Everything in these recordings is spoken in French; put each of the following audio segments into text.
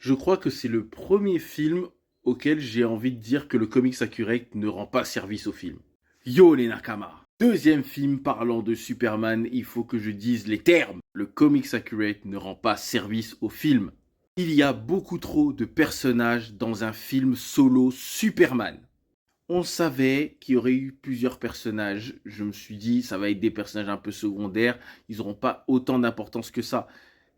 Je crois que c'est le premier film auquel j'ai envie de dire que le Comics Accurate ne rend pas service au film. Yo les Nakama! Deuxième film parlant de Superman, il faut que je dise les termes. Le Comics Accurate ne rend pas service au film. Il y a beaucoup trop de personnages dans un film solo Superman. On savait qu'il y aurait eu plusieurs personnages. Je me suis dit, ça va être des personnages un peu secondaires. Ils n'auront pas autant d'importance que ça.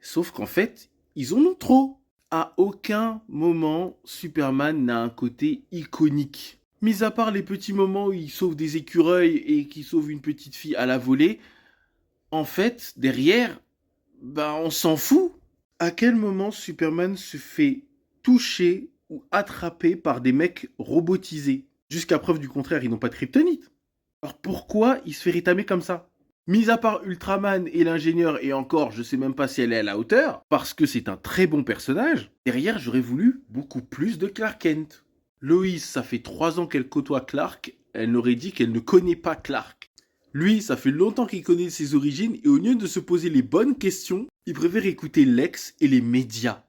Sauf qu'en fait, ils en ont trop. À aucun moment, Superman n'a un côté iconique. Mis à part les petits moments où il sauve des écureuils et qu'il sauve une petite fille à la volée, en fait, derrière, on s'en fout. À quel moment Superman se fait toucher ou attraper par des mecs robotisés? Jusqu'à preuve du contraire, ils n'ont pas de kryptonite. Alors pourquoi il se fait rétamer comme ça? Mis à part Ultraman et l'ingénieur, et encore, je sais même pas si elle est à la hauteur, parce que c'est un très bon personnage, derrière, j'aurais voulu beaucoup plus de Clark Kent. Loïs, ça fait 3 ans qu'elle côtoie Clark, elle n'aurait dit qu'elle ne connaît pas Clark. Lui, ça fait longtemps qu'il connaît ses origines, et au lieu de se poser les bonnes questions, il préfère écouter Lex et les médias.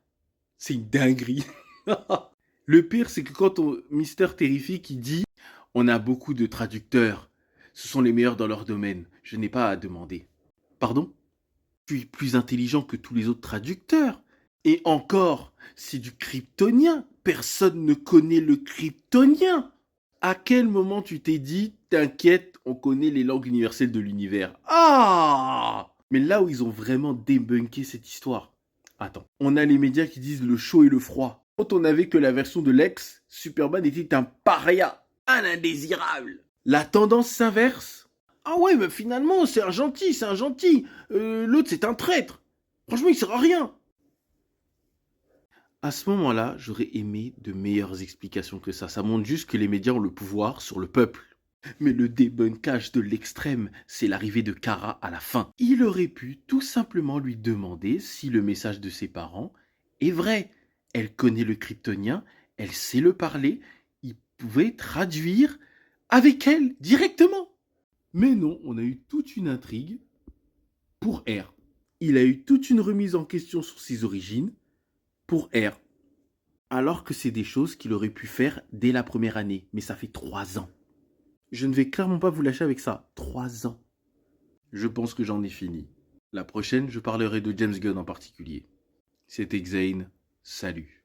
C'est une dinguerie. Le pire, c'est que quand Mister Terrific, il dit « On a beaucoup de traducteurs. Ce sont les meilleurs dans leur domaine. Je n'ai pas à demander. » Pardon? Je suis plus intelligent que tous les autres traducteurs. Et encore, c'est du kryptonien. Personne ne connaît le kryptonien. À quel moment tu t'es dit « T'inquiète, on connaît les langues universelles de l'univers. » Ah! Mais là où ils ont vraiment débunké cette histoire. Attends, on a les médias qui disent le chaud et le froid. Quand on n'avait que la version de Lex, Superman était un paria, un indésirable. La tendance s'inverse. Ah ouais, mais finalement, c'est un gentil, c'est un gentil. L'autre, c'est un traître. Franchement, il sert à rien. À ce moment-là, j'aurais aimé de meilleures explications que ça. Ça montre juste que les médias ont le pouvoir sur le peuple. Mais le débunkage de l'extrême, c'est l'arrivée de Kara à la fin. Il aurait pu tout simplement lui demander si le message de ses parents est vrai. Elle connaît le kryptonien, elle sait le parler, il pouvait traduire avec elle directement. Mais non, on a eu toute une intrigue pour R. Il a eu toute une remise en question sur ses origines pour R. Alors que c'est des choses qu'il aurait pu faire dès la première année. Mais ça fait 3 ans. Je ne vais clairement pas vous lâcher avec ça. 3 ans. Je pense que j'en ai fini. La prochaine, je parlerai de James Gunn en particulier. C'était Xane. Salut.